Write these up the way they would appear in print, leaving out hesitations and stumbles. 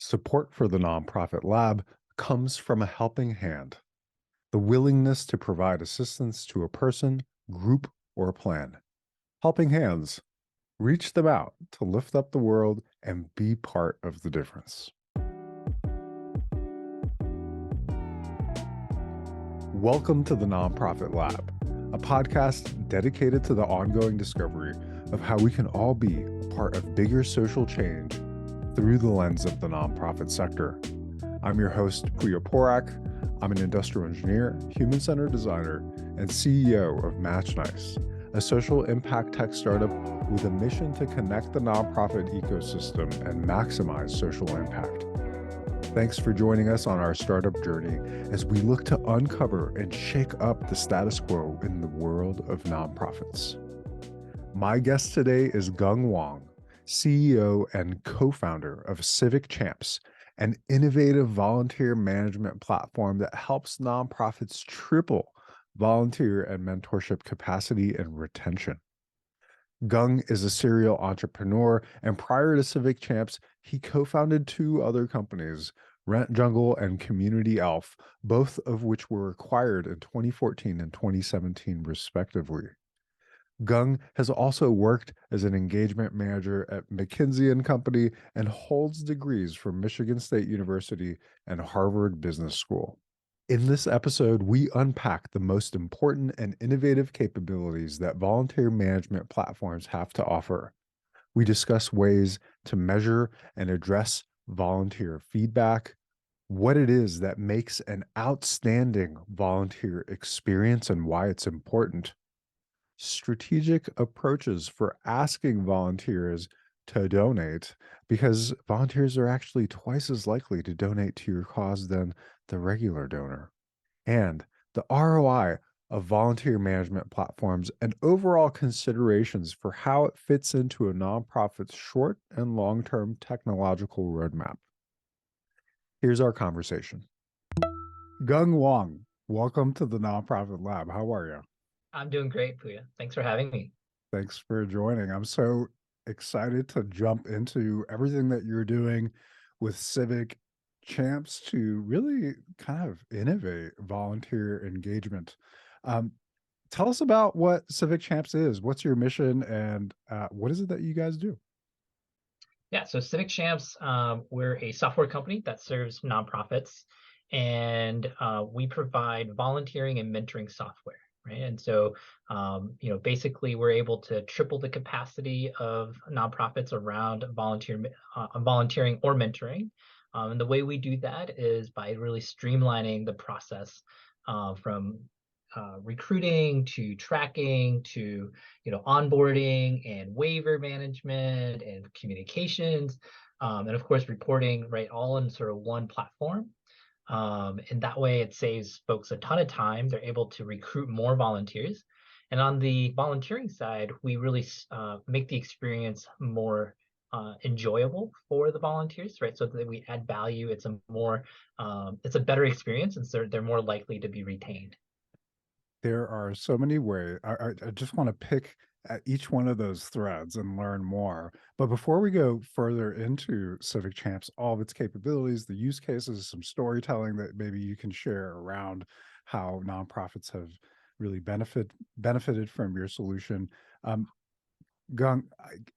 Support for the nonprofit lab comes from a helping hand, the willingness to provide assistance to a person, group, or plan. Helping hands reach them out to lift up the world and be part of the difference. Welcome to the Nonprofit Lab, a podcast dedicated to the ongoing discovery of how we can all be a part of bigger social change through the lens of the nonprofit sector. I'm your host, Puya Porak. I'm an industrial engineer, human-centered designer, and CEO of MatchNice, a social impact tech startup with a mission to connect the nonprofit ecosystem and maximize social impact. Thanks for joining us on our startup journey as we look to uncover and shake up the status quo in the world of nonprofits. My guest today is Geng Wang, CEO and co-founder of Civic Champs, an innovative volunteer management platform that helps nonprofits triple volunteer and mentorship capacity and retention. Geng is a serial entrepreneur, and prior to Civic Champs, he co-founded two other companies, Rent Jungle and Community Elf, both of which were acquired in 2014 and 2017, respectively. Geng has also worked as an engagement manager at McKinsey Company and holds degrees from Michigan State University and Harvard Business School. In this episode, we unpack the most important and innovative capabilities that volunteer management platforms have to offer. We discuss ways to measure and address volunteer feedback, what it is that makes an outstanding volunteer experience and why it's important, strategic approaches for asking volunteers to donate, because volunteers are actually twice as likely to donate to your cause than the regular donor, and the ROI of volunteer management platforms and overall considerations for how it fits into a nonprofit's short and long-term technological roadmap. Here's our conversation. Geng Wang, welcome to the Nonprofit Lab. How are you? I'm doing great, Puya. Thanks for having me. Thanks for joining. I'm so excited to jump into everything that you're doing with Civic Champs to really kind of innovate volunteer engagement. Tell us about what Civic Champs is. What's your mission, and what is it that you guys do? Yeah, so Civic Champs, we're a software company that serves nonprofits, and we provide volunteering and mentoring software. Right. And so, basically, we're able to triple the capacity of nonprofits around volunteering or mentoring. And the way we do that is by really streamlining the process from recruiting to tracking to onboarding and waiver management and communications, and of course reporting, right, all in sort of one platform. And that way it saves folks a ton of time. They're able to recruit more volunteers. And on the volunteering side, we really make the experience more enjoyable for the volunteers, right? So that we add value. It's a better experience, and so they're more likely to be retained. There are so many ways. I just want to pick at each one of those threads and learn more. But before we go further into Civic Champs, all of its capabilities, the use cases, some storytelling that maybe you can share around how nonprofits have really benefited from your solution. Geng,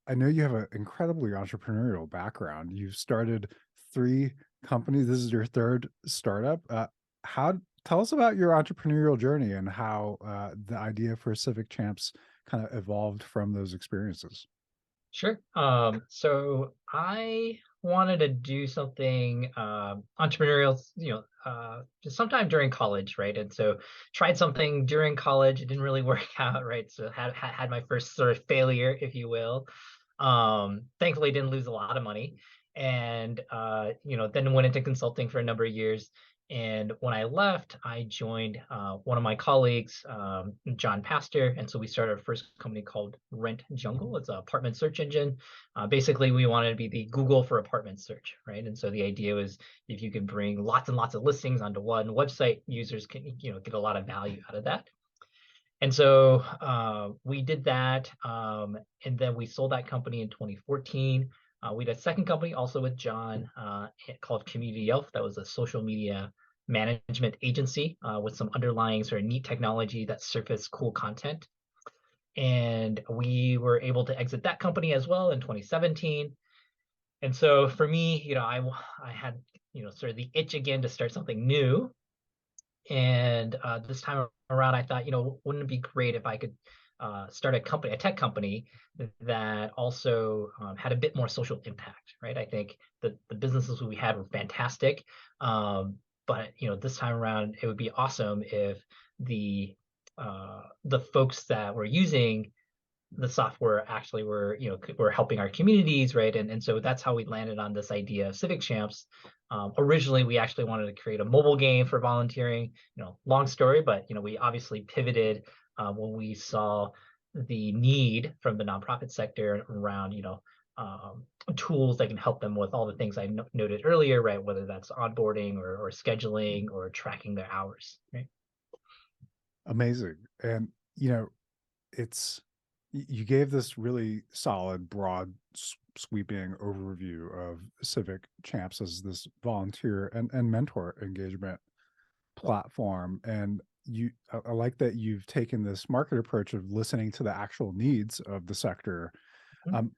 I know you have an incredibly entrepreneurial background. You've started 3 companies. This is your 3rd startup. Tell us about your entrepreneurial journey and how the idea for Civic Champs kind of evolved from those experiences. Sure. So I wanted to do something entrepreneurial, just sometime during college, right? And so tried something during college. It didn't really work out, right? So had my first sort of failure, if you will. Thankfully, didn't lose a lot of money, and then went into consulting for a number of years. And when I left, I joined one of my colleagues, John Pastor. And so we started our first company called Rent Jungle. It's an apartment search engine. Basically, we wanted to be the Google for apartment search, right? And so the idea was if you can bring lots and lots of listings onto one website, users can get a lot of value out of that. And so we did that. And then we sold that company in 2014. We had a second company also with John called Community Elf. That was a social media management agency with some underlying sort of neat technology that surfaced cool content. And we were able to exit that company as well in 2017. And so for me, I had, sort of the itch again to start something new. And this time around, I thought, wouldn't it be great if I could start a tech company that also had a bit more social impact, right? I think the businesses we had were fantastic, but this time around, it would be awesome if the folks that were using the software actually were helping our communities, right? And so that's how we landed on this idea of Civic Champs. Originally, we actually wanted to create a mobile game for volunteering. Long story, but we obviously pivoted when we saw the need from the nonprofit sector around tools that can help them with all the things I noted earlier, right? Whether that's onboarding or scheduling or tracking their hours, right? Amazing. And, it's, you gave this really solid, broad, sweeping overview of Civic Champs as this volunteer and mentor engagement platform. And I like that you've taken this market approach of listening to the actual needs of the sector. Mhm.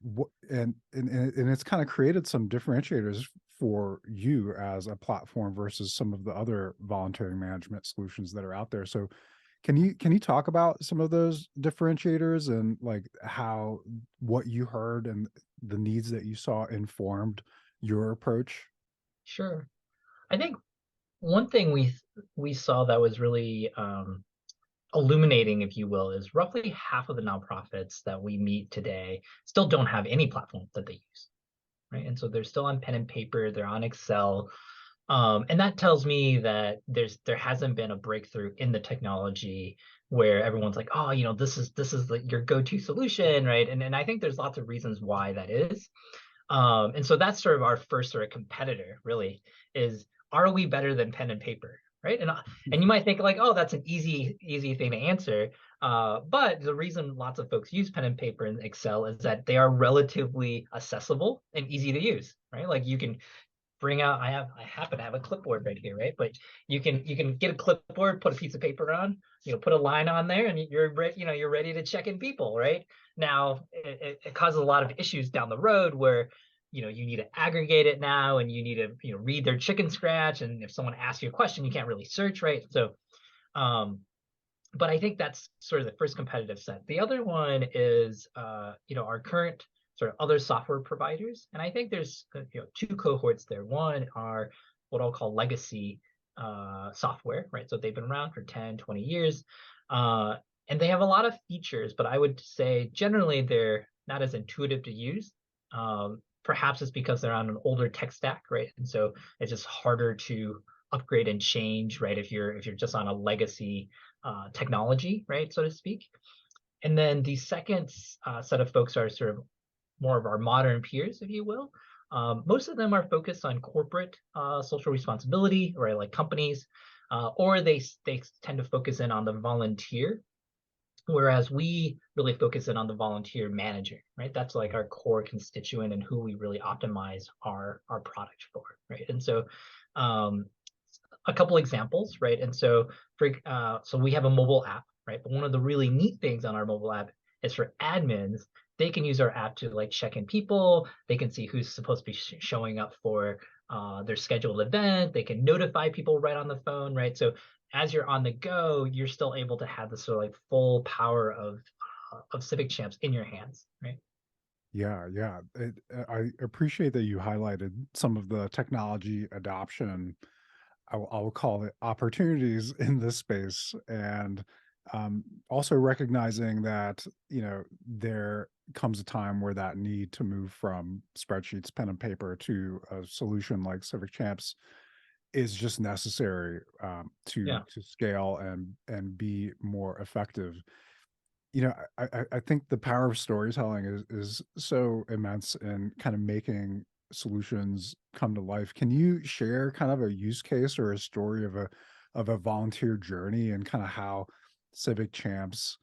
And it's kind of created some differentiators for you as a platform versus some of the other volunteering management solutions that are out there. So can you talk about some of those differentiators and like how what you heard and the needs that you saw informed your approach? Sure. I think one thing we saw that was really illuminating, if you will, is roughly half of the nonprofits that we meet today still don't have any platform that they use, right? And so they're still on pen and paper, they're on Excel, and that tells me that there hasn't been a breakthrough in the technology where everyone's like, oh, this is your go-to solution, right? And I think there's lots of reasons why that is. And so that's sort of our first sort of competitor, really, is are we better than pen and paper, right? And you might think like, oh, that's an easy thing to answer. But the reason lots of folks use pen and paper and Excel is that they are relatively accessible and easy to use, right? Like you can bring out, I happen to have a clipboard right here, right? But you can get a clipboard, put a piece of paper on, put a line on there, and you're ready to check in people, right? Now it causes a lot of issues down the road where you need to aggregate it now, and you need to read their chicken scratch, and if someone asks you a question, you can't really search, right? So um but I think that's sort of the first competitive set. The other one is, our current sort of other software providers, and I think there's two cohorts there. One are what I'll call legacy software, right? So they've been around for 10, 20 years, uh, and they have a lot of features, but I would say generally they're not as intuitive to use. Perhaps it's because they're on an older tech stack, right? And so it's just harder to upgrade and change, right? If you're just on a legacy technology, right, so to speak. And then the second set of folks are sort of more of our modern peers, if you will. Most of them are focused on corporate social responsibility, right, like companies, or they tend to focus in on the volunteer, whereas we really focus in on the volunteer manager, right? That's like our core constituent and who we really optimize our product for, right? And so um, a couple examples, right? And so so we have a mobile app, right? But one of the really neat things on our mobile app is for admins, they can use our app to like check in people. They can see who's supposed to be showing up for their scheduled event. They can notify people right on the phone, right? So as you're on the go, you're still able to have the sort of like full power of Civic Champs in your hands, right? Yeah, yeah. I appreciate that you highlighted some of the technology adoption. I will call it opportunities in this space, and also recognizing that there comes a time where that need to move from spreadsheets, pen and paper to a solution like Civic Champs is just necessary Yeah. to scale and be more effective. I think the power of storytelling is so immense in kind of making solutions come to life. Can you share kind of a use case or a story of a volunteer journey and kind of how Civic Champs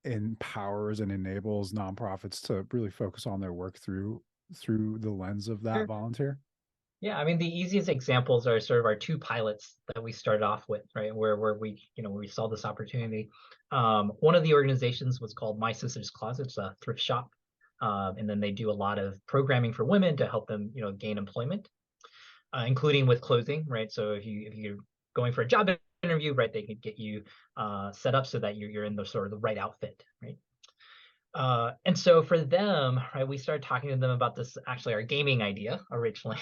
empowers and enables nonprofits to really focus on their work through through the lens of that Sure. volunteer? Yeah, I mean, the easiest examples are sort of our two pilots that we started off with, right? Where we, we saw this opportunity. One of the organizations was called My Sister's Closet. It's a thrift shop. And then they do a lot of programming for women to help them, gain employment, including with clothing, right? So if you're going for a job interview, right, they can get you set up so that you're in the sort of the right outfit, right? And so for them, right, we started talking to them about this, actually our gaming idea originally.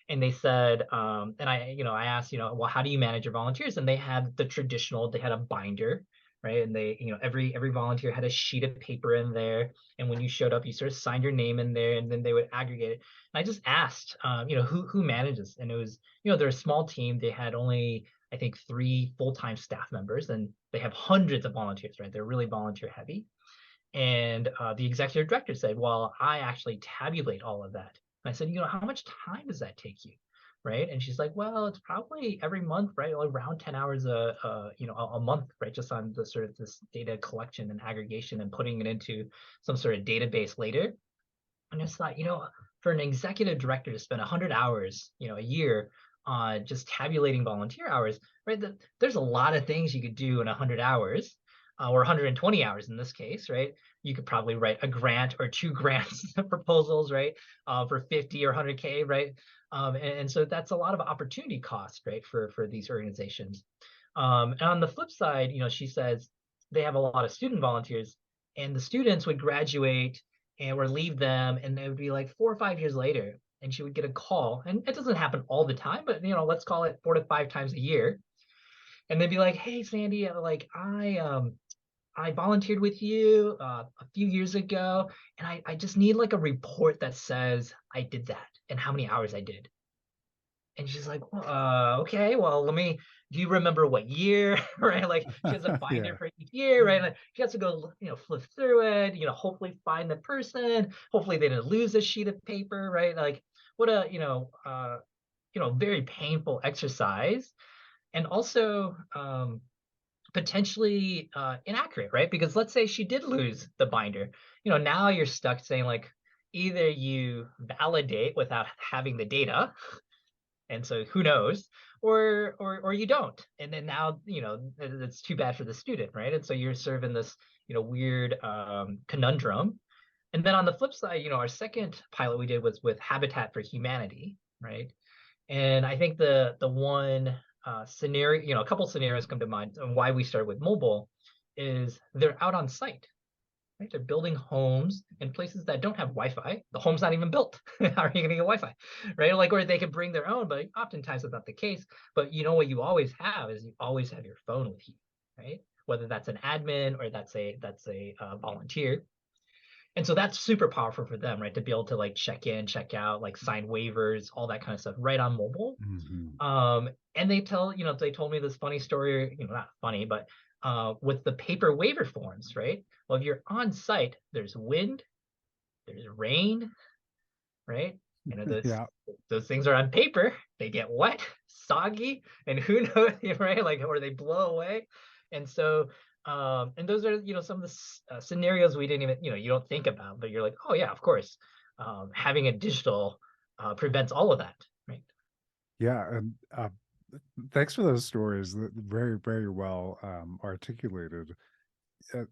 And they said, and I asked, well, how do you manage your volunteers? And they had the traditional, they had a binder, right? And they, every volunteer had a sheet of paper in there. And when you showed up, you sort of signed your name in there, and then they would aggregate it. And I just asked, who manages? And it was, they're a small team. They had only, I think, 3 full-time staff members, and they have hundreds of volunteers, right? They're really volunteer heavy. And the executive director said, well, I actually tabulate all of that. And I said, how much time does that take you? Right. And she's like, well, it's probably every month, right? Around 10 hours a month, right? Just on the sort of this data collection and aggregation and putting it into some sort of database later. And I just thought, for an executive director to spend 100 hours, a year on just tabulating volunteer hours, right? There's a lot of things you could do in 100 hours, or 120 hours in this case, right? You could probably write a grant or 2 grants proposals, right? For 50 or 100K, right? And so that's a lot of opportunity cost, right? For these organizations. And on the flip side, she says they have a lot of student volunteers, and the students would graduate and or leave them, and it would be like 4 or 5 years later, and she would get a call, and it doesn't happen all the time, but let's call it 4 to 5 times a year, and they'd be like, hey Sandy, like I volunteered with you a few years ago, and I just need like a report that says I did that and how many hours I did. And she's like, well, okay, well, do you remember what year? Right? Like she has a binder Yeah. for each year, right? Like she has to go, flip through it, hopefully find the person. Hopefully they didn't lose a sheet of paper, right? Like what a, very painful exercise. And also potentially inaccurate, right? Because let's say she did lose the binder. Now you're stuck saying like either you validate without having the data, and so who knows, or you don't, and then now it's too bad for the student, right? And so you're serving this weird conundrum. And then on the flip side, our second pilot we did was with Habitat for Humanity, right? And I think the one scenario, a couple scenarios come to mind, and why we started with mobile is they're out on site, right? They're building homes in places that don't have Wi-Fi. The home's not even built. How are you going to get Wi-Fi, right? Like, or they can bring their own, but oftentimes that's not the case. But what you always have is you always have your phone with you, right? Whether that's an admin or that's a volunteer. And so that's super powerful for them, right? To be able to like check in, check out, like sign waivers, all that kind of stuff right on mobile. Hmm. And they told me this funny story, not funny, but with the paper waiver forms, right? Well, if you're on site, there's wind, there's rain, right? Those Yeah. those things are on paper. They get wet, soggy, and who knows, right? Like, or they blow away. And so, and those are, some of the scenarios we didn't even, you don't think about, but you're like, oh yeah, of course, having a digital prevents all of that, right? Yeah. And thanks for those stories. Very, very well articulated.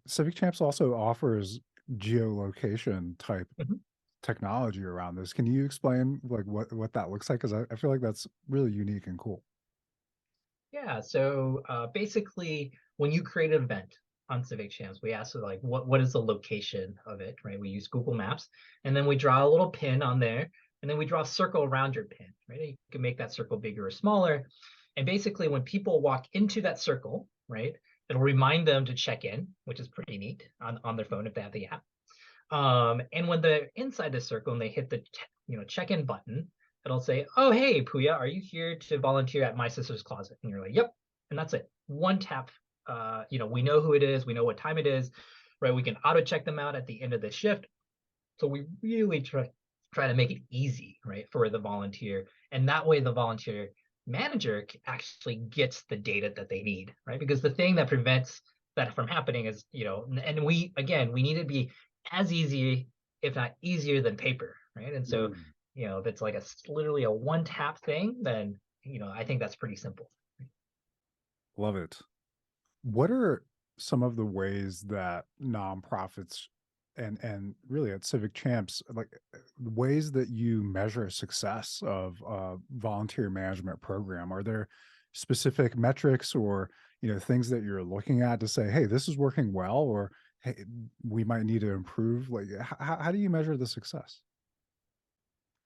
Civic Champs also offers geolocation type Mhm. technology around this. Can you explain like what that looks like? Because I feel like that's really unique and cool. Yeah, so basically, when you create an event on Civic Champs, we ask like, what is the location of it, right? We use Google Maps, and then we draw a little pin on there, and then we draw a circle around your pin, right? You can make that circle bigger or smaller, and basically, when people walk into that circle, right, it'll remind them to check in, which is pretty neat on their phone if they have the app. And when they're inside the circle and they hit the check-in button, it'll say, "Oh, hey, Puya, are you here to volunteer at My Sister's Closet?" And you're like, "Yep." And that's it. One tap. We know who it is. We know what time it is, right? We can auto check them out at the end of the shift. So we really try to make it easy, right, for the volunteer, and that way the volunteer manager actually gets the data that they need, right? Because the thing that prevents that from happening is, and we need to be as easy, if not easier than paper, right? And so, if it's like literally a one tap thing, then, I think that's pretty simple. Love it. What are some of the ways that nonprofits and really at Civic Champs, like ways that you measure success of a volunteer management program? Are there specific metrics or things that you're looking at to say, hey, this is working well, or hey, we might need to improve? Like, how do you measure the success?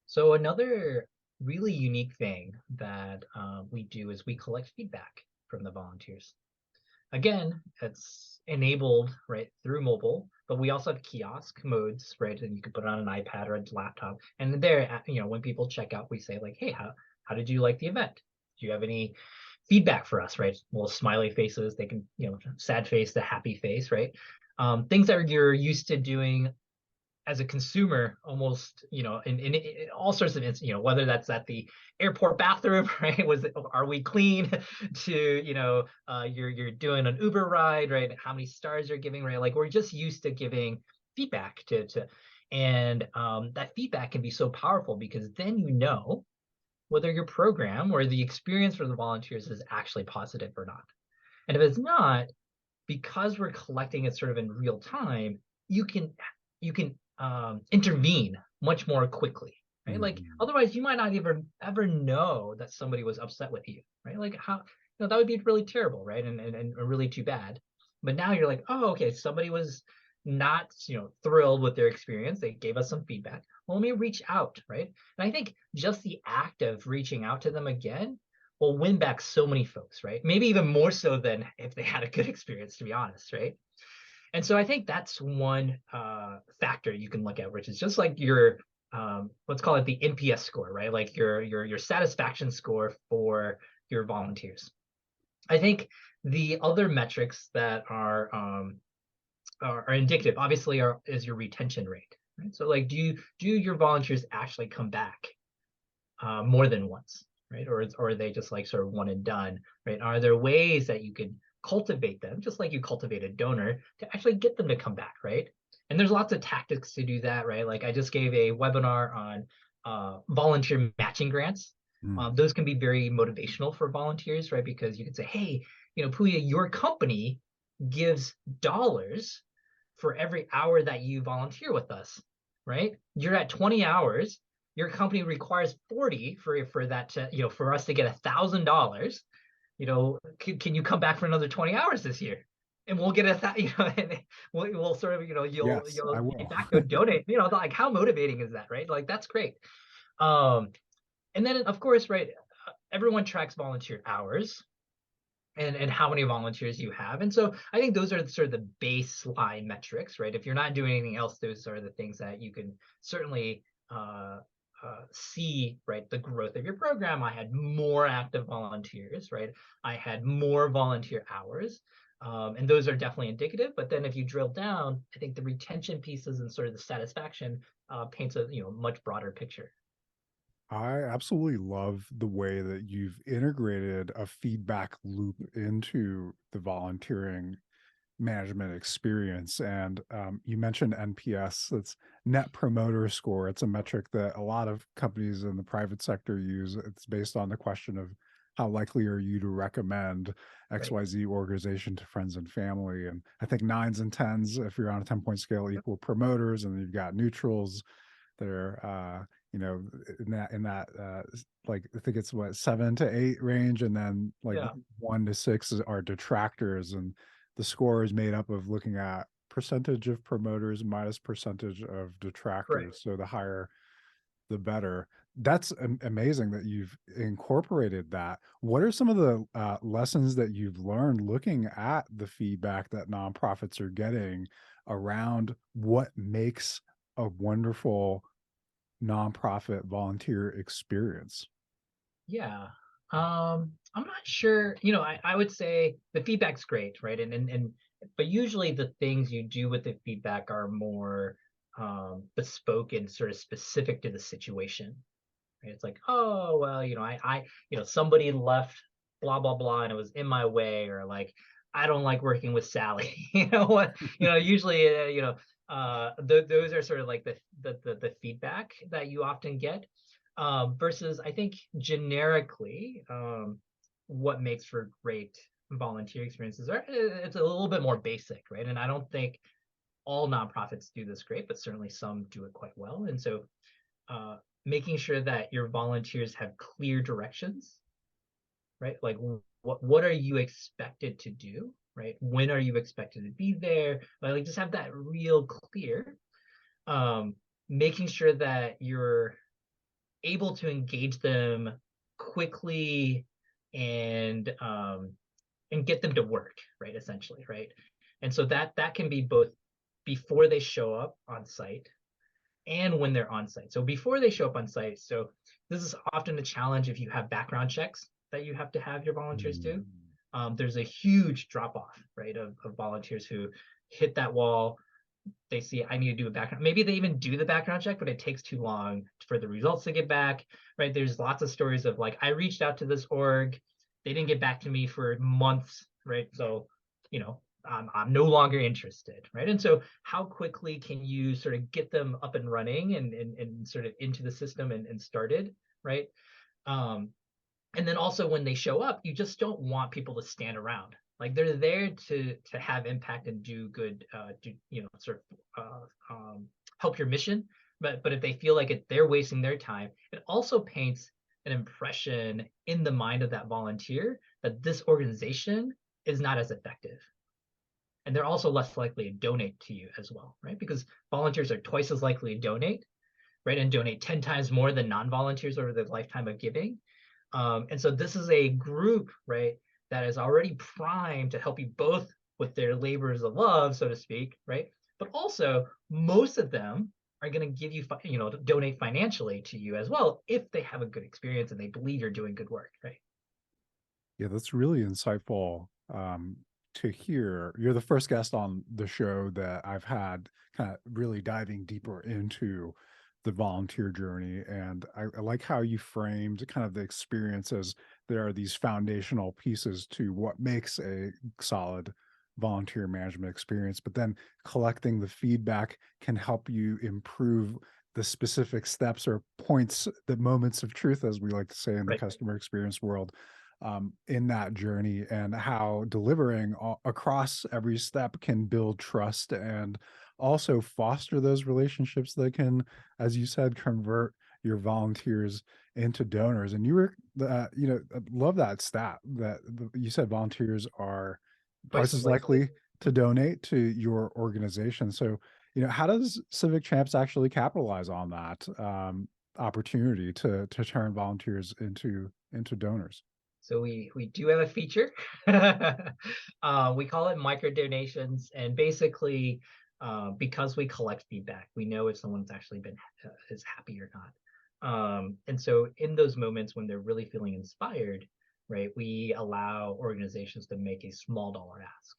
So another really unique thing that we do is we collect feedback from the volunteers. Again, it's enabled right through mobile, but we also have kiosk modes, right? And you can put it on an iPad or a laptop. And there, when people check out, we say like, hey, how did you like the event? Do you have any feedback for us, right? Little smiley faces, they can, sad face to happy face, right? Things that you're used to doing as a consumer, almost, in all sorts of instances, whether that's at the airport bathroom, right? Are we clean? To, you're doing an Uber ride, right? How many stars you're giving, right? Like we're just used to giving feedback and that feedback can be so powerful because then whether your program or the experience for the volunteers is actually positive or not. And if it's not, because we're collecting it sort of in real time, you can intervene much more quickly, right? Like Mhm. otherwise, you might not even ever know that somebody was upset with you, right? Like how that would be really terrible, right? And really too bad. But now you're like, oh, okay, somebody was not thrilled with their experience. They gave us some feedback. Well, let me reach out, right? And I think just the act of reaching out to them again will win back so many folks, right? Maybe even more so than if they had a good experience, to be honest, right? And so I think that's one factor you can look at, which is just like your let's call it the NPS score, right? Like your satisfaction score for your volunteers. I think the other metrics that are indicative, obviously, is your retention rate, right? So like, do your volunteers actually come back more than once, right? Or are they just like sort of one and done, right? Are there ways that you could cultivate them, just like you cultivate a donor, to actually get them to come back, right? And there's lots of tactics to do that, right? Like I just gave a webinar on volunteer matching grants. Mm. Those can be very motivational for volunteers, right? Because you can say, hey, Puya, your company gives dollars for every hour that you volunteer with us, right? You're at 20 hours. Your company requires 40 for that to, for us to get $1,000. Can you come back for another 20 hours this year? And we'll get and we'll sort of, Yes, you'll I de will. facto donate. Like how motivating is that, right? Like that's great. Um, and then of course, right, everyone tracks volunteer hours and how many volunteers you have. And so I think those are sort of the baseline metrics, right? If you're not doing anything else, those are the things that you can certainly see, right? The growth of your program. I had more active volunteers, right? I had more volunteer hours. And those are definitely indicative. But then if you drill down, I think the retention pieces and sort of the satisfaction paints a much broader picture. I absolutely love the way that you've integrated a feedback loop into the volunteering management experience. And you mentioned NPS, it's Net Promoter Score. It's a metric that a lot of companies in the private sector use. It's based on the question of how likely are you to recommend Right. XYZ organization to friends and family. And I think nines and tens, if you're on a 10-point scale, Yep. equal promoters, and you've got neutrals that are in that like I think it's what 7 to 8 range, and then like Yeah. 1 to 6 are detractors, and the score is made up of looking at percentage of promoters minus percentage of Right. detractors. So the higher, the better. That's amazing that you've incorporated that. What are some of the lessons that you've learned looking at the feedback that nonprofits are getting around what makes a wonderful nonprofit volunteer experience? Yeah. I'm not sure, I would say the feedback's great, right? And but usually the things you do with the feedback are more bespoke and sort of specific to the situation. Right? It's like, oh well, somebody left blah blah blah and it was in my way, or like I don't like working with Sally. You know what? Usually those are sort of like the feedback that you often get, versus I think generically, what makes for great volunteer experiences are it's a little bit more basic, right? And I don't think all nonprofits do this great, but certainly some do it quite well. And so making sure that your volunteers have clear directions, right? Like what are you expected to do, right? When are you expected to be there? Like just have that real clear. Um, Making sure that you're able to engage them quickly and get them to work, right? Essentially, right? And so that can be both before they show up on site and when they're on site. So before they show up on site, so this is often a challenge if you have background checks that you have to have your volunteers do. There's a huge drop off, right, of volunteers who hit that wall. They see I need to do a background. Maybe they even do the background check, but it takes too long for the results to get back, right? There's lots of stories of like, I reached out to this org, they didn't get back to me for months, right? So, you know, I'm no longer interested, right? And so how quickly can you sort of get them up and running and sort of into the system and started, right? Um, and then also when they show up, you just don't want people to stand around. Like they're there to have impact and do good, sort of help your mission. But if they feel like they're wasting their time, it also paints an impression in the mind of that volunteer that this organization is not as effective. And they're also less likely to donate to you as well, right? Because volunteers are twice as likely to donate, right? And donate 10 times more than non-volunteers over the lifetime of giving. And so this is a group, right, that is already primed to help you both with their labors of love, so to speak, right? But also, most of them are going to give you, donate financially to you as well if they have a good experience and they believe you're doing good work, right? Yeah, that's really insightful to hear. You're the first guest on the show that I've had kind of really diving deeper into the volunteer journey. And I like how you framed kind of the experience as there are these foundational pieces to what makes a solid volunteer management experience, but then collecting the feedback can help you improve the specific steps or points, the moments of truth, as we like to say in the Right. customer experience world, in that journey, and how delivering across every step can build trust and also foster those relationships that can, as you said, convert your volunteers into donors. And you were, love that stat that you said volunteers are Twice twice as as likely. likely to donate to your organization. So, how does Civic Champs actually capitalize on that opportunity to turn volunteers into donors? So we do have a feature. We call it micro donations, and basically, because we collect feedback, we know if someone's actually been is happy or not. And so in those moments when they're really feeling inspired, right, we allow organizations to make a small dollar ask.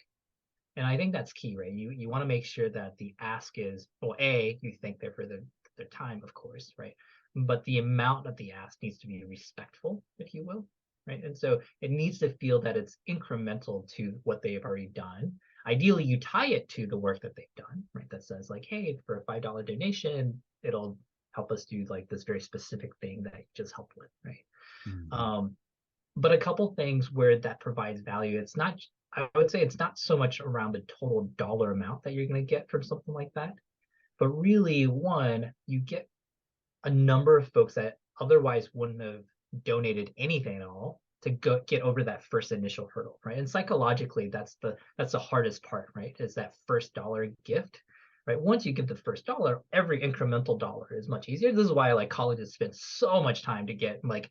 And I think that's key, right? You want to make sure that the ask is, well, you thank them for their time, of course, right? But the amount of the ask needs to be respectful, if you will, right? And so it needs to feel that it's incremental to what they've already done. Ideally, you tie it to the work that they've done, right? That says like, hey, for a $5 donation, it'll help us do like this very specific thing that you just helped with, right? Mhm. Um, but a couple things where that provides value, it's not, I would say it's not so much around the total dollar amount that you're going to get from something like that, but really, one, you get a number of folks that otherwise wouldn't have donated anything at all to get over that first initial hurdle, right? And psychologically, that's the hardest part, right? Is that first dollar gift, right? Once you give the first dollar, every incremental dollar is much easier. This is why like colleges spend so much time to get like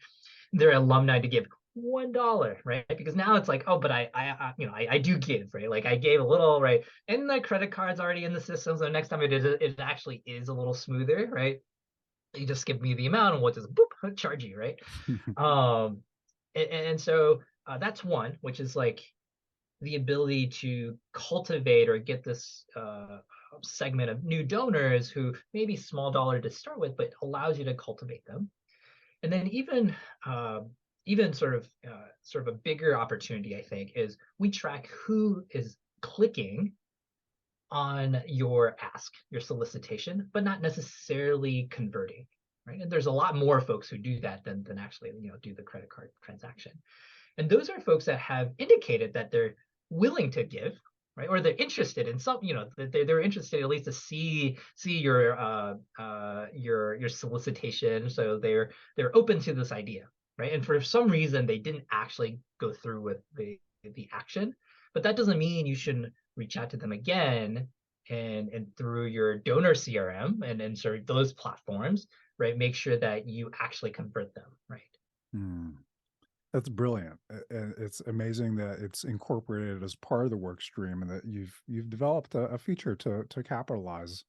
their alumni to give $1, right? Because now it's like, oh, but I do give, right? Like I gave a little, right? And the credit card's already in the system, so next time it actually is a little smoother, right? You just give me the amount and we'll just boop charge you, right? Um, and so that's one, which is like the ability to cultivate or get this segment of new donors who maybe small dollar to start with, but allows you to cultivate them. And then even sort of a bigger opportunity, I think, is we track who is clicking on your ask, your solicitation, but not necessarily converting, right? And there's a lot more folks who do that than actually, do the credit card transaction. And those are folks that have indicated that they're willing to give, right? Or they're interested in some, that they're interested at least to see your solicitation. So they're open to this idea, right? And for some reason they didn't actually go through with the action, but that doesn't mean you shouldn't reach out to them again and through your donor CRM and sort of those platforms, right? Make sure that you actually convert them, right? Hmm. That's brilliant. And it's amazing that it's incorporated as part of the work stream and that you've developed a feature to capitalize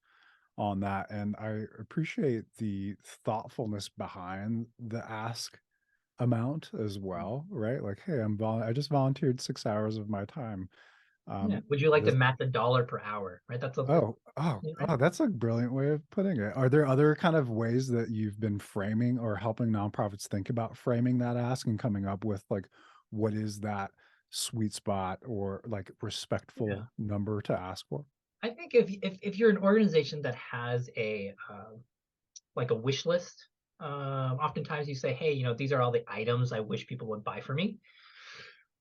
on that. And I appreciate the thoughtfulness behind the ask amount as well, right? Like, hey, I just volunteered 6 hours of my time. Yeah. Um, Would you like to this match $1 per hour, right? That's a oh, that's a brilliant way of putting it. Are there other kind of ways that you've been framing or helping nonprofits think about framing that ask and coming up with like what is that sweet spot or like yeah. respectful number to ask for? I think if you're an organization that has a like a wish list, oftentimes you say, hey, these are all the items I wish people would buy for me.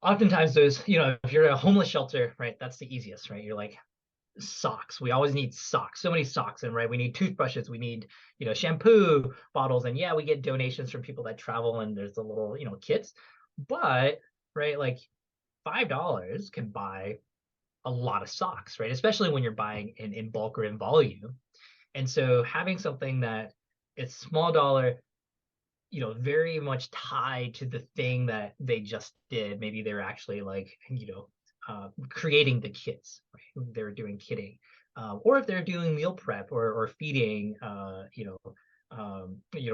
Oftentimes those, if you're a homeless shelter, right, that's the easiest, right? You're like, socks. We always need socks. So many socks, and right, we need toothbrushes. We need, shampoo bottles, and yeah, we get donations from people that travel, and there's the little, kits. But right, like $5 can buy a lot of socks, right? Especially when you're buying in bulk or in volume. And so having something that is small dollar, very much tied to the thing that they just did. Maybe they're actually like, creating the kits, right? They're doing kitting, or if they're doing meal prep or feeding,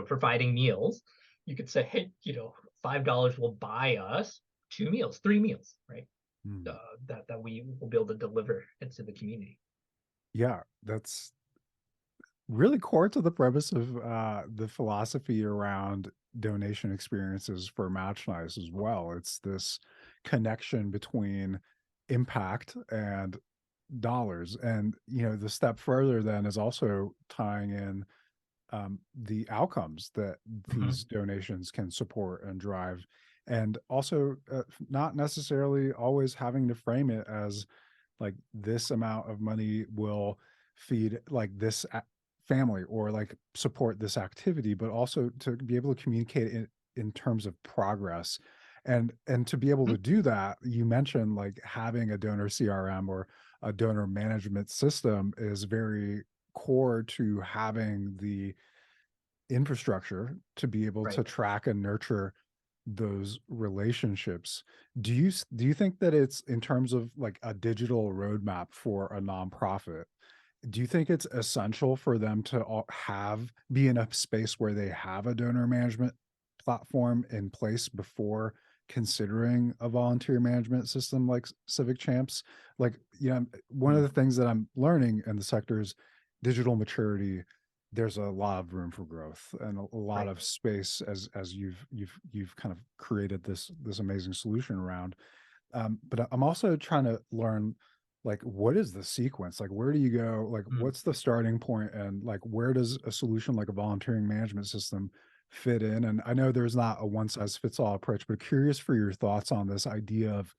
providing meals. You could say, hey, $5 will buy us 2 meals, 3 meals, right? Hmm. That we will be able to deliver into the community. Yeah, that's really core to the premise of the philosophy around donation experiences for Match Nice as well. It's this connection between impact and dollars. And, the step further then is also tying in the outcomes that Mhm. these donations can support and drive. And also, not necessarily always having to frame it as like this amount of money will feed like this family or like support this activity, but also to be able to communicate in terms of progress. And to be able to do that, you mentioned like having a donor CRM or a donor management system is very core to having the infrastructure to be able Right. to track and nurture those relationships. Do you think that it's in terms of like a digital roadmap for a nonprofit? Do you think it's essential for them to be in a space where they have a donor management platform in place before considering a volunteer management system like Civic Champs? Like, one of Mm. the things that I'm learning in the sector is digital maturity. There's a lot of room for growth and a lot Right. of space as you've kind of created this amazing solution around. But I'm also trying to learn like what is the sequence? Like where do you go? Like Mm. what's the starting point and like where does a solution like a volunteering management system fit in? And I know there's not a one size fits all approach, but curious for your thoughts on this idea of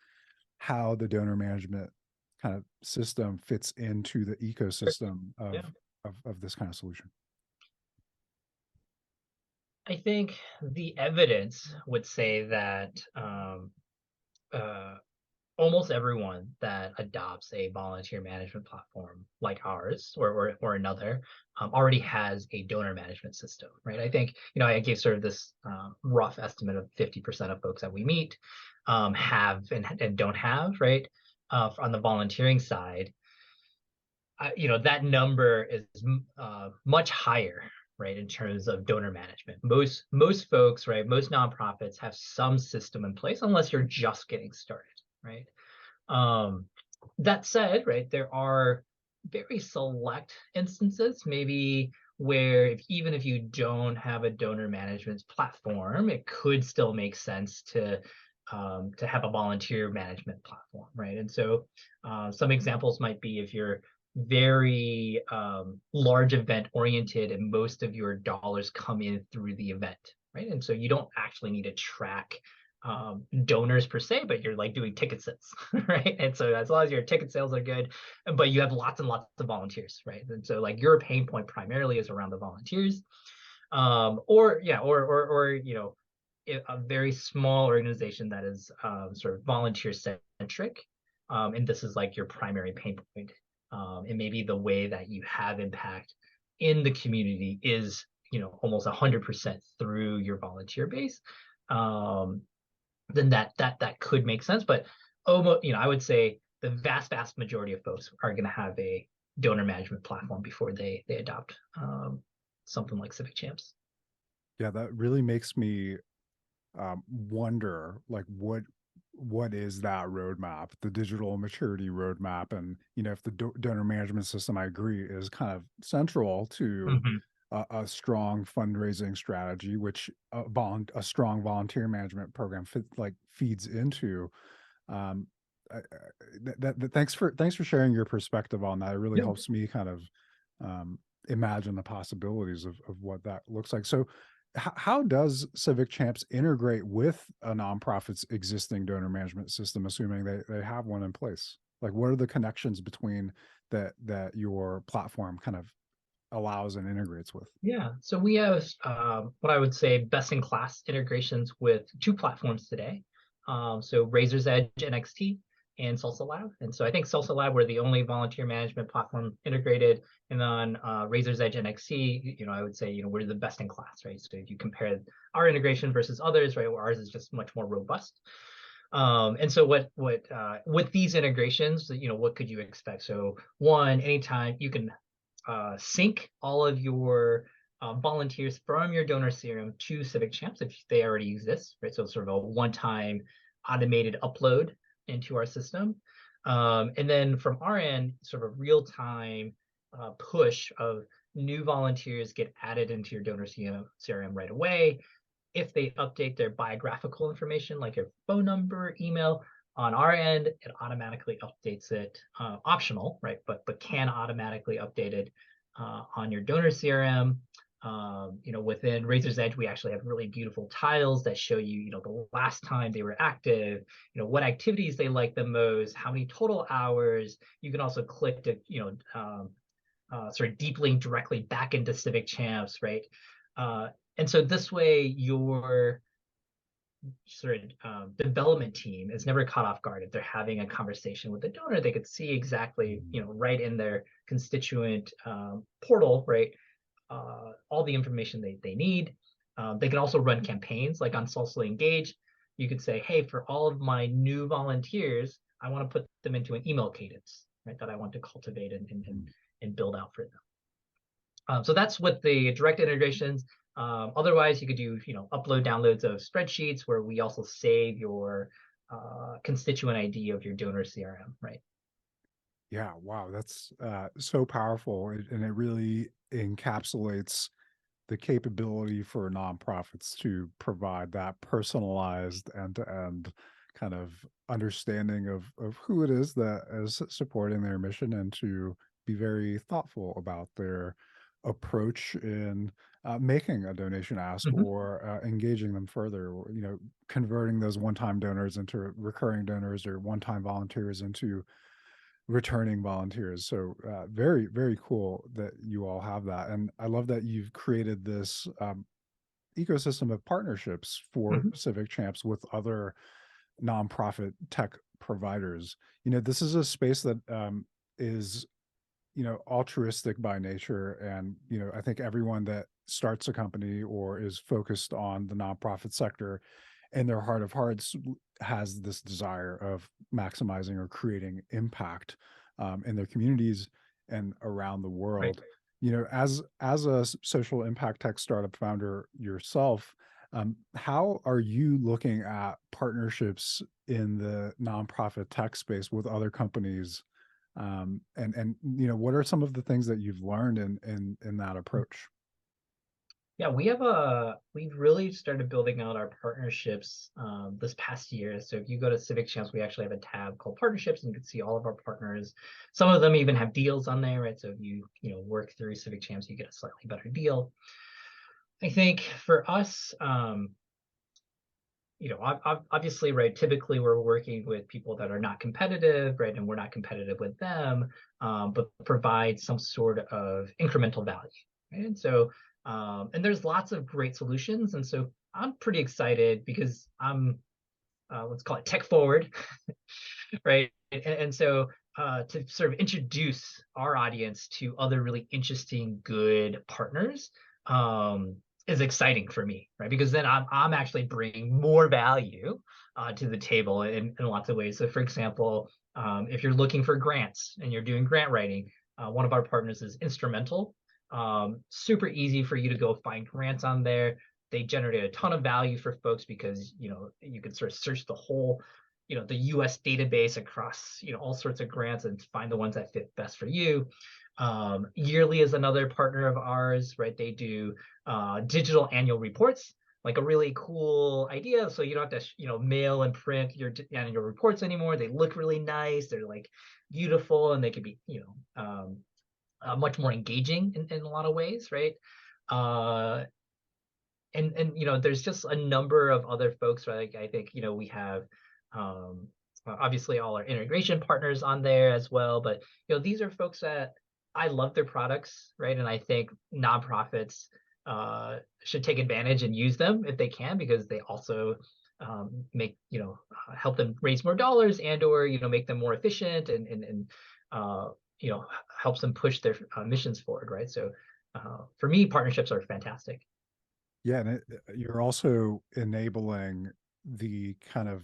how the donor management kind of system fits into the ecosystem of Yeah. of this kind of solution. I think the evidence would say that uh, almost everyone that adopts a volunteer management platform like ours or another already has a donor management system, right? I think, I gave sort of this rough estimate of 50% of folks that we meet have and don't have, right? On the volunteering side, that number is much higher, right, in terms of donor management. Most folks, right, most nonprofits have some system in place, unless you're just getting started, right? Um, that said, right, there are very select instances, maybe where even if you don't have a donor management platform, it could still make sense to have a volunteer management platform, right? And so some examples might be if you're very large event oriented, and most of your dollars come in through the event, right? And so you don't actually need to track donors per se, but you're like doing ticket sales, right? And so as long as your ticket sales are good, but you have lots and lots of volunteers, right? And so like your pain point primarily is around the volunteers, or a very small organization that is sort of volunteer centric, and this is like your primary pain point, and maybe the way that you have impact in the community is almost 100% through your volunteer base, then that could make sense. But almost, I would say the vast majority of folks are going to have a donor management platform before they adopt something like Civic Champs. Yeah, that really makes me wonder, like, what is that roadmap, the digital maturity roadmap? And if the donor management system, I agree, is kind of central to Mhm. a strong fundraising strategy, which a strong volunteer management program feeds into. Um, thanks for sharing your perspective on that. It really Yeah. helps me kind of um, imagine the possibilities of what that looks like. So, how does Civic Champs integrate with a nonprofit's existing donor management system, assuming they have one in place? Like, what are the connections between that your platform kind of allows and integrates with? Yeah, so we have what I would say best in class integrations with two platforms today. So Razor's Edge NXT and Salsa Lab. And so I think Salsa Lab, we're the only volunteer management platform integrated. And on Razor's Edge NXT, I would say, we're the best in class, right? So if you compare our integration versus others, right, ours is just much more robust. And so what with these integrations, what could you expect? So one, anytime you can sync all of your volunteers from your donor CRM to Civic Champs if they already exist, right? So sort of a one-time automated upload into our system. And then from our end, sort of a real-time push of new volunteers get added into your donor CRM right away. If they update their biographical information, like your phone number, email, on our end, it automatically updates it, optional, right? But can automatically update it on your donor CRM. Within Razor's Edge, we actually have really beautiful tiles that show you, the last time they were active, what activities they like the most, how many total hours. You can also click to, sort of deep link directly back into Civic Champs, right? And so this way, your sort of development team is never caught off guard. If they're having a conversation with the donor, they could see exactly, right in their constituent portal, right, all the information they need. They can also run campaigns like on Socially Engage. You could say, hey, for all of my new volunteers, I want to put them into an email cadence, right, that I want to cultivate and build out for them. So that's with the direct integrations. Otherwise, you could do upload downloads of spreadsheets where we also save your constituent ID of your donor CRM, right? Yeah, wow, that's so powerful, and it really encapsulates the capability for nonprofits to provide that personalized end-to-end kind of understanding of who it is that is supporting their mission, and to be very thoughtful about their approach in making a donation ask, Mhm. or engaging them further, or converting those one-time donors into recurring donors, or one-time volunteers into returning volunteers. So very, very cool that you all have that. And I love that you've created this ecosystem of partnerships for Mhm. Civic Champs with other nonprofit tech providers. This is a space that is, altruistic by nature. And, I think everyone that starts a company or is focused on the nonprofit sector in their heart of hearts has this desire of maximizing or creating impact in their communities and around the Right. world. As a social impact tech startup founder yourself, how are you looking at partnerships in the nonprofit tech space with other companies? And what are some of the things that you've learned in that approach? Yeah, we've really started building out our partnerships this past year. So if you go to Civic Champs, we actually have a tab called partnerships, and you can see all of our partners. Some of them even have deals on there, right? So if you work through Civic Champs, you get a slightly better deal. I think for us, obviously, right, typically we're working with people that are not competitive, right, and we're not competitive with them, but provide some sort of incremental value, right? And so, and there's lots of great solutions, and so I'm pretty excited because I'm, let's call it tech forward, right? And so, to sort of introduce our audience to other really interesting, good partners, um, is exciting for me, right? Because then I'm actually bringing more value to the table in lots of ways. So, for example, if you're looking for grants and you're doing grant writing, one of our partners is Instrumental. Super easy for you to go find grants on there. They generate a ton of value for folks because you can sort of search the whole the US database across all sorts of grants and find the ones that fit best for you. Yearly is another partner of ours, right? They do digital annual reports, like a really cool idea. So you don't have to mail and print your annual reports anymore. They look really nice. They're like beautiful, and they could be much more engaging in a lot of ways, right? Uh, and there's just a number of other folks, right? Like I think we have um obviously all our integration partners on there as well, but these are folks that I love their products, right? And I think nonprofits should take advantage and use them if they can, because they also make help them raise more dollars and or make them more efficient and uh you know helps them push their missions forward, right? So for me, partnerships are fantastic. Yeah, and you're also enabling the kind of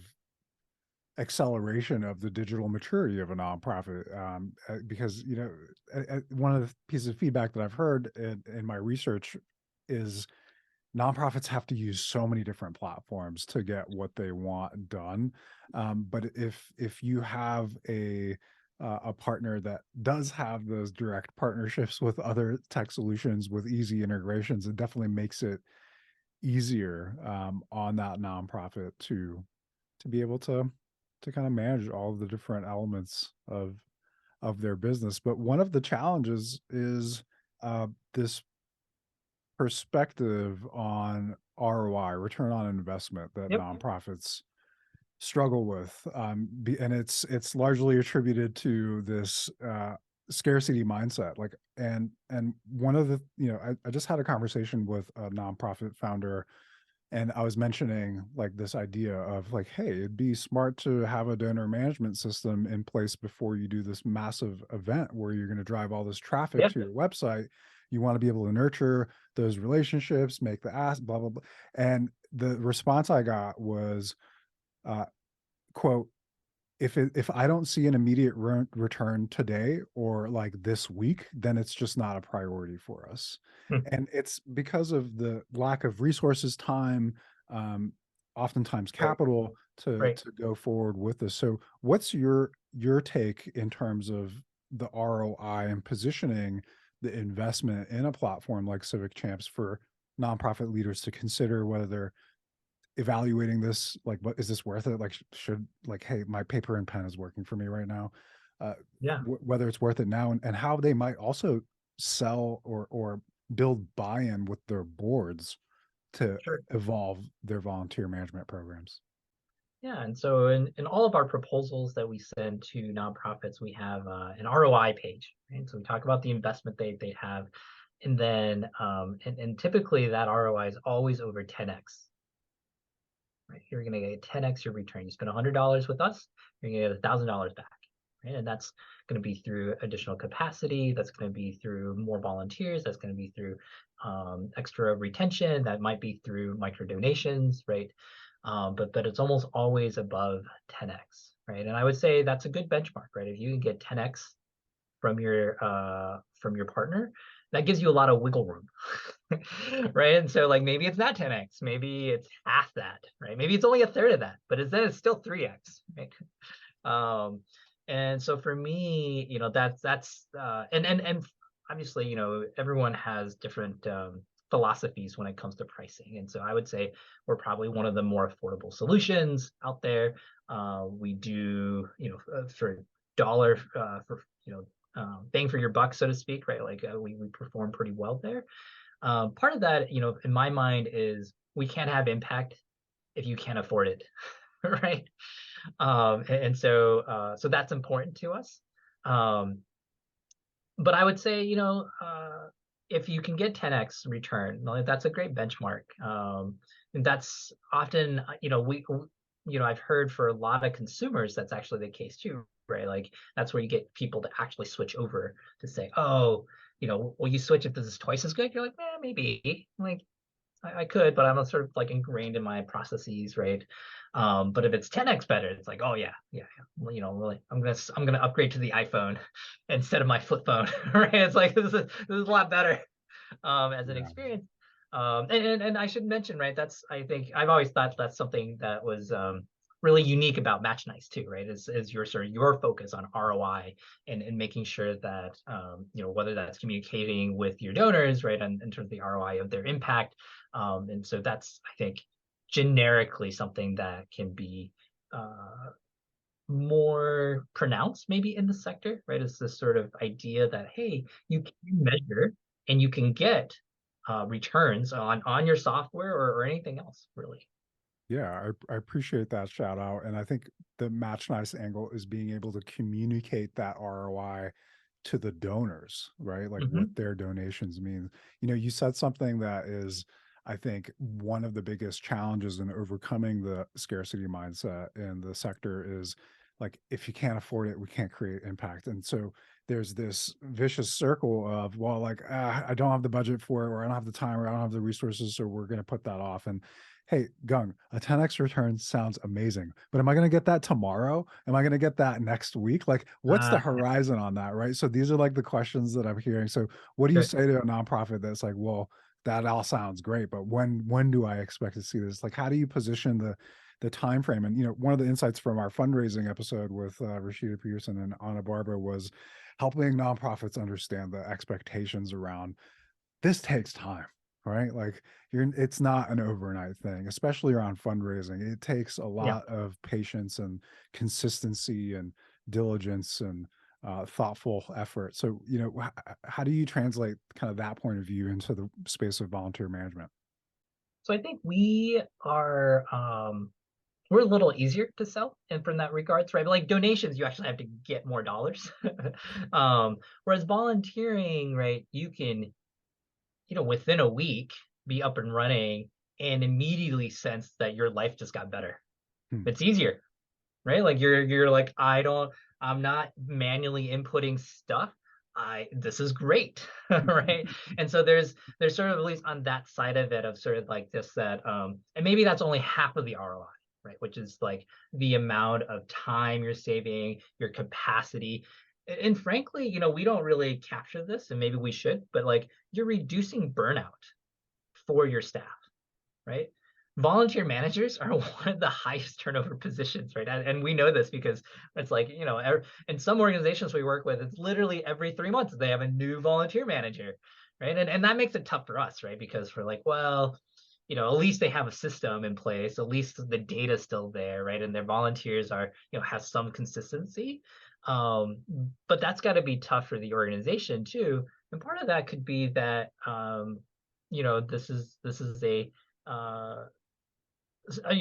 acceleration of the digital maturity of a nonprofit, because one of the pieces of feedback that I've heard in my research is nonprofits have to use so many different platforms to get what they want done. But if you have a partner that does have those direct partnerships with other tech solutions with easy integrations, it definitely makes it easier on that nonprofit to be able to kind of manage all of the different elements of their business. But one of the challenges is this perspective on ROI, return on investment, that Yep. nonprofits struggle with, and it's largely attributed to this scarcity mindset. Like, and one of the I just had a conversation with a nonprofit founder, and I was mentioning like this idea of like, hey, it'd be smart to have a donor management system in place before you do this massive event where you're going to drive all this traffic Yep. to your website. You want to be able to nurture those relationships, make the ask, blah blah blah. And the response I got was, uh, quote, if I don't see an immediate return today or like this week, then it's just not a priority for us. Hmm. And it's because of the lack of resources, time, um, oftentimes Right. capital Right. to go forward with this. So what's your take in terms of the ROI and positioning the investment in a platform like Civic Champs for nonprofit leaders to consider whether they're evaluating this, like, what is this worth it? Like, should, like, hey, my paper and pen is working for me right now. uh Yeah. Whether it's worth it now, and how they might also sell or build buy-in with their boards to Sure. evolve their volunteer management programs. Yeah. And so in all of our proposals that we send to nonprofits, we have an ROI page, right? So we talk about the investment they have, and then and typically that ROI is always over 10x. Right? You're going to get 10x your return. You spend $100 with us, you're going to get $1,000 back. Right? And that's going to be through additional capacity. That's going to be through more volunteers. That's going to be through extra retention. That might be through micro donations, right? But it's almost always above 10x, right? And I would say that's a good benchmark, right? If you can get 10x from your partner, that gives you a lot of wiggle room. Right? And so like maybe it's not 10x, maybe it's half that, right? Maybe it's only a third of that, but it's still 3x, right? And so for me, that's and obviously, everyone has different philosophies when it comes to pricing. And so I would say we're probably one of the more affordable solutions out there. We do, for dollar for bang for your buck, so to speak, right? Like we perform pretty well there. Part of that, in my mind, is we can't have impact if you can't afford it, right? So that's important to us. But I would say, if you can get 10x return, like, that's a great benchmark. And that's often, I've heard for a lot of consumers, that's actually the case too, right? Like that's where you get people to actually switch over to say, oh, will you switch if this is twice as good? You're like, maybe. Like I could, but I'm sort of like ingrained in my processes, right? But if it's 10x better, it's like, oh yeah. Well, really, I'm gonna upgrade to the iPhone instead of my flip phone, right? It's like this is a lot better as an Yeah. experience. And I should mention, right? I think I've always thought that's something that was really unique about Match Nice too, right? Is your sort of your focus on ROI and making sure that whether that's communicating with your donors, right, and in terms of the ROI of their impact, and so that's, I think, generically something that can be more pronounced maybe in the sector, right? It's this sort of idea that, hey, you can measure and you can get returns on your software or anything else, really. Yeah, I appreciate that shout out. And I think the Match Nice angle is being able to communicate that ROI to the donors, right? Like what Hmm. their donations mean. You said something that is, I think, one of the biggest challenges in overcoming the scarcity mindset in the sector is like, if you can't afford it, we can't create impact. And so there's this vicious circle of, well, like, I don't have the budget for it, or I don't have the time, or I don't have the resources, so we're going to put that off. And hey, Gung, a 10x return sounds amazing, but am I going to get that tomorrow? Am I going to get that next week? Like, what's the Yeah, horizon on that, right? So these are like the questions that I'm hearing. So what do you sure. say to a nonprofit that's like, well, that all sounds great, but when do I expect to see this? Like, how do you position the time frame? And one of the insights from our fundraising episode with Rashida Peterson and Anna Barber was helping nonprofits understand the expectations around this takes time, right? Like it's not an overnight thing, especially around fundraising. It takes a Yeah. lot of patience and consistency and diligence and thoughtful effort. So, how do you translate kind of that point of view into the space of volunteer management? So I think we're a little easier to sell and from that regards, right? But like donations, you actually have to get more dollars. Whereas volunteering, right, you can, within a week be up and running and immediately sense that your life just got better. Hmm. It's easier, right? Like you're like, I'm not manually inputting stuff. This is great, right? And so there's sort of, at least on that side of it, of sort of like this, that and maybe that's only half of the ROI, right? Which is like the amount of time you're saving, your capacity. And frankly, we don't really capture this, and maybe we should, but like you're reducing burnout for your staff, right? Volunteer managers are one of the highest turnover positions, right? And we know this because it's like, in some organizations we work with, it's literally every 3 months they have a new volunteer manager, right? And that makes it tough for us, right? Because we're like, well, at least they have a system in place, at least the data's still there, right? And their volunteers are, have some consistency. But that's got to be tough for the organization too. And part of that could be that, this is a uh,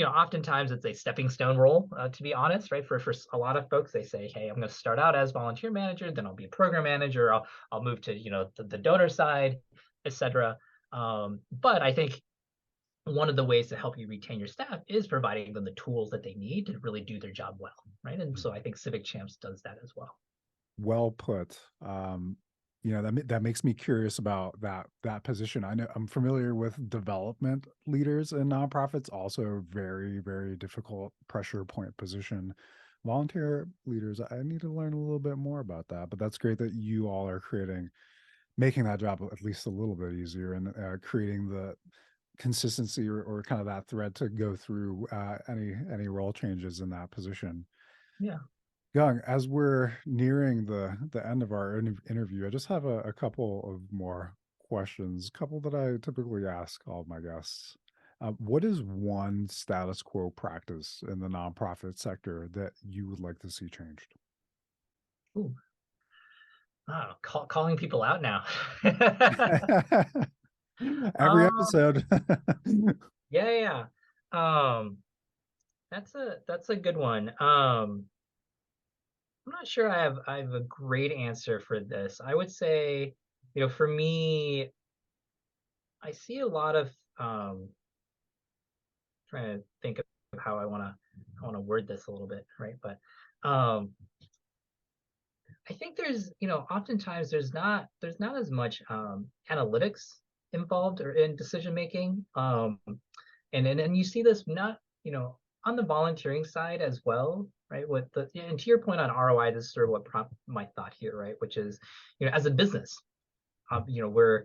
oftentimes it's a stepping stone role, to be honest, right? For a lot of folks, they say, hey, I'm going to start out as volunteer manager, then I'll be a program manager, I'll move to the donor side, etc. But I think one of the ways to help you retain your staff is providing them the tools that they need to really do their job well, right? And so I think Civic Champs does that as well. Well put. That makes me curious about that position. I know I'm familiar with development leaders in nonprofits, also very, very difficult pressure point position. Volunteer leaders, I need to learn a little bit more about that, but that's great that you all are making that job at least a little bit easier, and creating the consistency, or kind of that thread to go through any role changes in that position. Yeah. Young, as we're nearing the end of our interview, I just have a couple of more questions, a couple that I typically ask all of my guests. What is one status quo practice in the nonprofit sector that you would like to see changed? Ooh, calling people out now. Every um, episode. yeah, yeah. That's a good one. I'm not sure I have a great answer for this. I would say, for me, I see a lot of trying to think of how I wanna word this a little bit, right? But um I think oftentimes there's not as much analytics involved or in decision making. And you see this not, on the volunteering side as well, right? And to your point on ROI, this is sort of what prompted my thought here, right? Which is, as a business, we're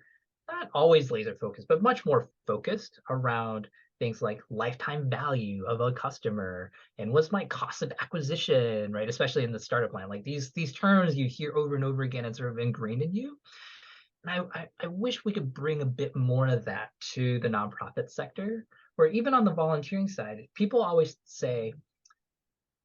not always laser focused, but much more focused around things like lifetime value of a customer and what's my cost of acquisition, right? Especially in the startup line, like these terms you hear over and over again and sort of ingrained in you. And I wish we could bring a bit more of that to the nonprofit sector, where even on the volunteering side, people always say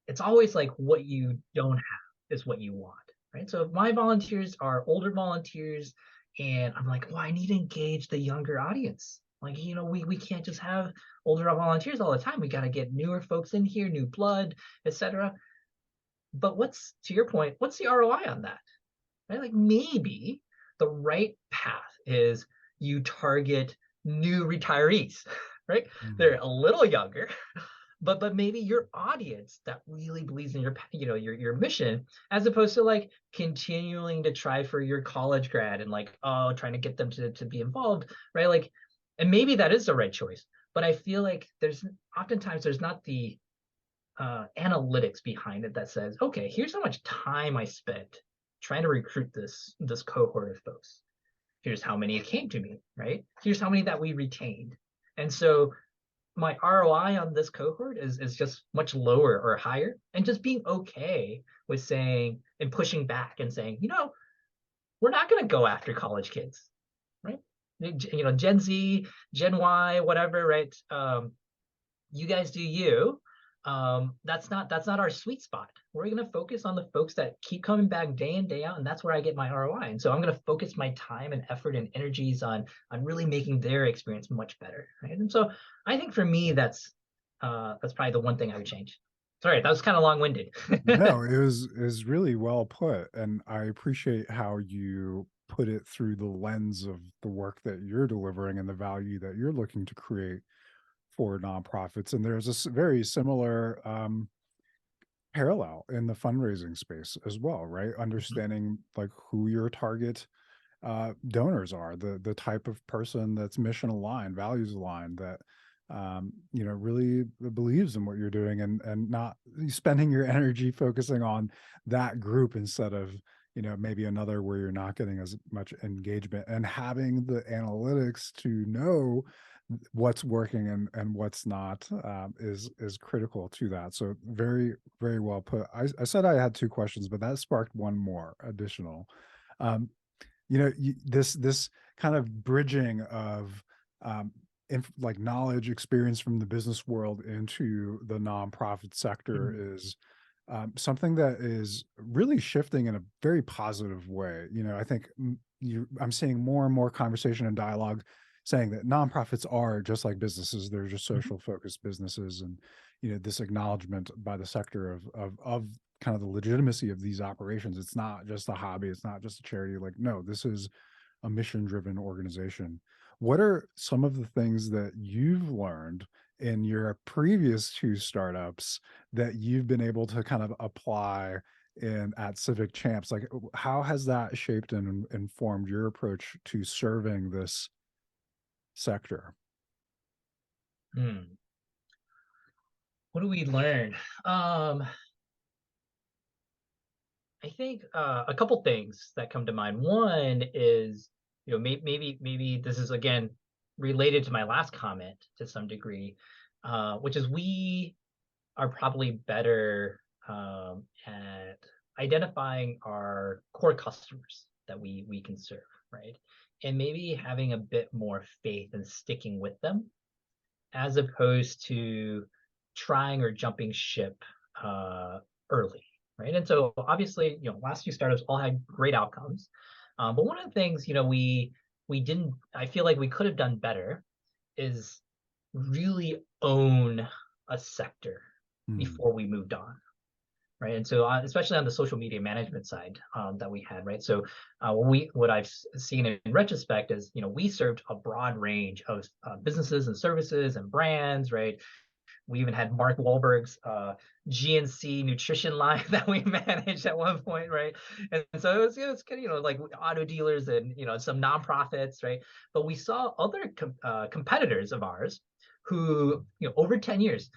it's always like what you don't have is what you want, right? So if my volunteers are older volunteers and I'm like, well, I need to engage the younger audience. Like, we can't just have older volunteers all the time. We got to get newer folks in here, new blood, etc. But to your point, what's the ROI on that? Right? Like maybe the right path is you target new retirees, right? Mm. They're a little younger, but maybe your audience that really believes in your mission, as opposed to like continuing to try for your college grad and like trying to get them to be involved, right? Like, and maybe that is the right choice, but I feel like there's not the analytics behind it that says, okay, here's how much time I spent trying to recruit this cohort of folks. Here's how many came to me, right? Here's how many that we retained. And so my ROI on this cohort is just much lower or higher. And just being okay with saying and pushing back and saying, we're not going to go after college kids, right? Gen Z, Gen Y, whatever, right? You guys do you. That's not our sweet spot. We're going to focus on the folks that keep coming back day in day out, and that's where I get my ROI. And so I'm going to focus my time and effort and energies on really making their experience much better, right? And so I think for me that's probably the one thing I would change. Sorry, that was kind of long-winded. No, it was really well put, and I appreciate how you put it through the lens of the work that you're delivering and the value that you're looking to create for nonprofits. And there's a very similar parallel in the fundraising space as well, right? Understanding like who your target donors are, the type of person that's mission aligned, values aligned, that really believes in what you're doing, and not spending your energy focusing on that group instead of maybe another where you're not getting as much engagement, and having the analytics to know what's working and what's not is critical to that. So very, very well put. I said I had two questions, but that sparked one more additional. um, this kind of bridging of like knowledge experience from the business world into the nonprofit sector is something that is really shifting in a very positive way. I think I'm seeing more and more conversation and dialogue saying that nonprofits are just like businesses. They're just social focused businesses. And this acknowledgement by the sector of kind of the legitimacy of these operations. It's not just a hobby, it's not just a charity. Like, no, this is a mission driven organization. What are some of the things that you've learned in your previous two startups that you've been able to kind of apply in at Civic Champs? Like, how has that shaped and informed your approach to serving this sector? Hmm. What do we learn? I think a couple things that come to mind. One is, maybe this is again related to my last comment to some degree, which is we are probably better at identifying our core customers that we can serve, right? and maybe having a bit more faith and sticking with them, as opposed to trying or jumping ship early, right? And so obviously, last few startups all had great outcomes, but one of the things we didn't, I feel like we could have done better, is really own a sector Mm. before we moved on, right? And so, especially on the social media management side that we had, right? So, what I've seen in retrospect is, we served a broad range of businesses and services and brands, right? We even had Mark Wahlberg's GNC nutrition line that we managed at one point, right? And so it was kind of, like auto dealers and, some nonprofits, right? But we saw other competitors of ours who, over 10 years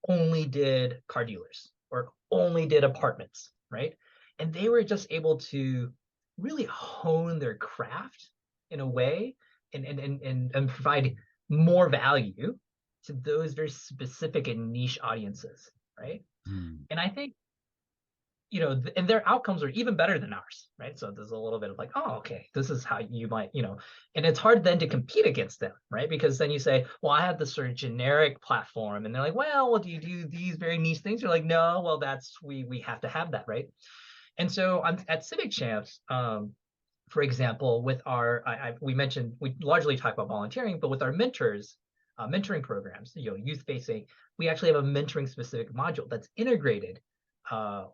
only did car dealers or only did apartments, right? And they were just able to really hone their craft in a way, and provide more value to those very specific and niche audiences, right? Mm. And I think, and their outcomes are even better than ours, right? So there's a little bit of like, oh, okay, this is how you might, and it's hard then to compete against them, right? Because then you say, well, I have this sort of generic platform, and they're like, well, do you do these very niche things? You're like, no, well, that's we have to have that, right? And so at Civic Champs, for example, with our, we mentioned, we largely talk about volunteering, but with our mentoring programs, youth facing, we actually have a mentoring specific module that's integrated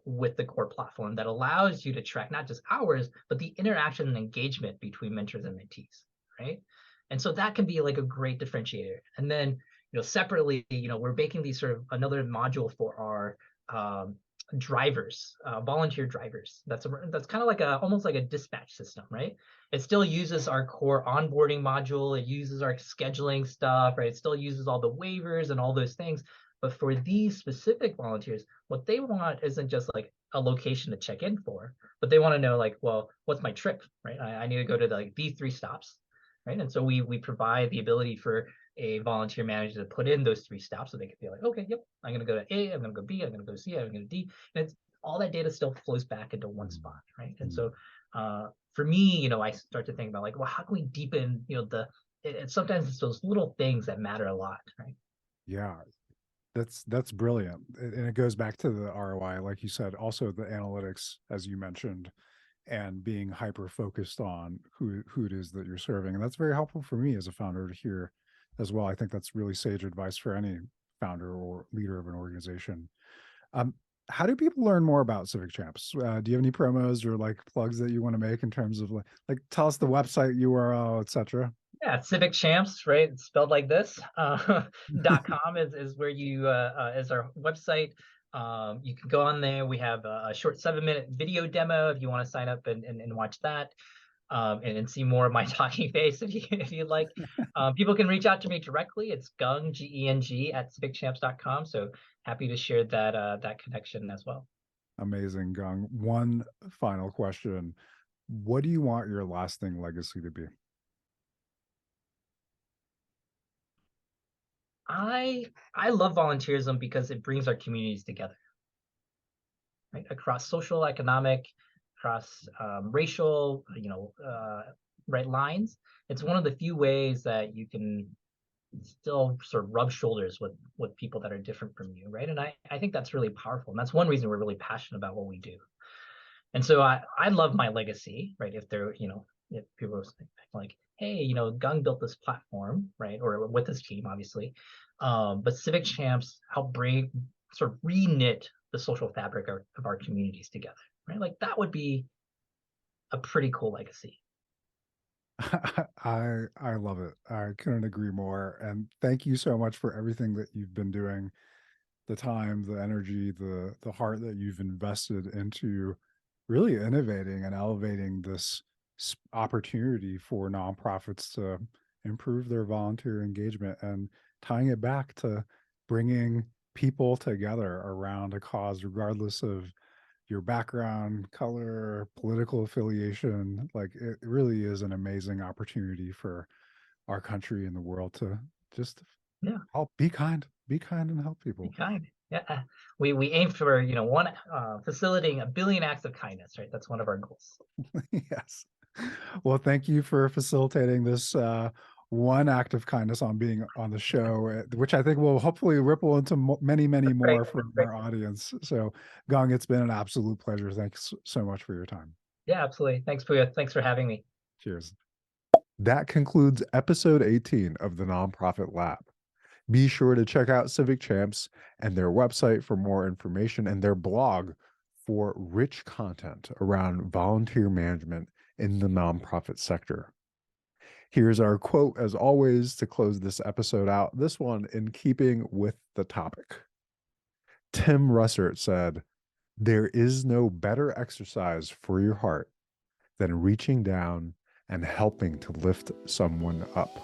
with the core platform that allows you to track not just hours, but the interaction and engagement between mentors and mentees, right? And so that can be like a great differentiator. And then, separately, we're making these sort of another module for our drivers, volunteer drivers. That's kind of like almost like a dispatch system, right? It still uses our core onboarding module. It uses our scheduling stuff, right? It still uses all the waivers and all those things. But for these specific volunteers, what they want isn't just like a location to check in for, but they want to know like, well, what's my trip, right? I need to go to like these 3 stops, right? And so we provide the ability for a volunteer manager to put in those 3 stops so they can be like, okay, yep, I'm going to go to A, I'm going to go B, I'm going to go C, I'm going to go D. And it's all that data still flows back into one Mm. spot, right? And Mm. so for me, I start to think about like, well, how can we deepen, sometimes it's those little things that matter a lot, right? Yeah, that's brilliant. And it goes back to the ROI, like you said, also the analytics, as you mentioned, and being hyper focused on who it is that you're serving. And that's very helpful for me as a founder to hear as well. I think that's really sage advice for any founder or leader of an organization. Um, how do people learn more about Civic Champs? Do you have any promos or like plugs that you want to make in terms of like tell us the website URL, etc.? Yeah, Civic Champs, right? It's spelled like this. .com is where you is our website. You can go on there. We have a short 7-minute video demo if you want to sign up and watch that, and see more of my talking face if you'd like. People can reach out to me directly. It's Geng, Geng at civicchamps.com. So happy to share that connection as well. Amazing, Gong. One final question. What do you want your lasting legacy to be? I love volunteerism because it brings our communities together, right? Across social, economic, across racial, right lines. It's one of the few ways that you can still sort of rub shoulders with people that are different from you, right? And I think that's really powerful, and that's one reason we're really passionate about what we do. And so I love my legacy, right? If they're, if people are like, hey, Gung built this platform, right? Or with this team, obviously. But Civic Champs help bring sort of re-knit the social fabric of our communities together, right? Like that would be a pretty cool legacy. I love it. I couldn't agree more. And thank you so much for everything that you've been doing, the time, the energy, the heart that you've invested into really innovating and elevating this opportunity for nonprofits to improve their volunteer engagement and tying it back to bringing people together around a cause, regardless of your background, color, political affiliation. Like it really is an amazing opportunity for our country and the world to just Yeah, help, be kind and help be people. kind. Yeah, we aim for facilitating 1 billion acts of kindness, right? That's one of our goals. Yes. Well, thank you for facilitating this one act of kindness on being on the show, which I think will hopefully ripple into many, many Great. more from our audience. So, Geng, it's been an absolute pleasure. Thanks so much for your time. Yeah, absolutely. Thanks for having me. Cheers. That concludes episode 18 of the Nonprofit Lab. Be sure to check out Civic Champs and their website for more information and their blog for rich content around volunteer management in the nonprofit sector. Here's our quote, as always, to close this episode out, this one in keeping with the topic. Tim Russert said, "There is no better exercise for your heart than reaching down and helping to lift someone up."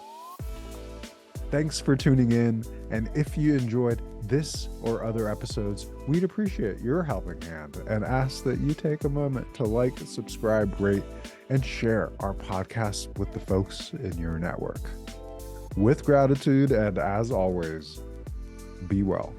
Thanks for tuning in, and if you enjoyed this or other episodes, we'd appreciate your helping hand and ask that you take a moment to like, subscribe, rate, and share our podcast with the folks in your network. With gratitude, and as always, be well.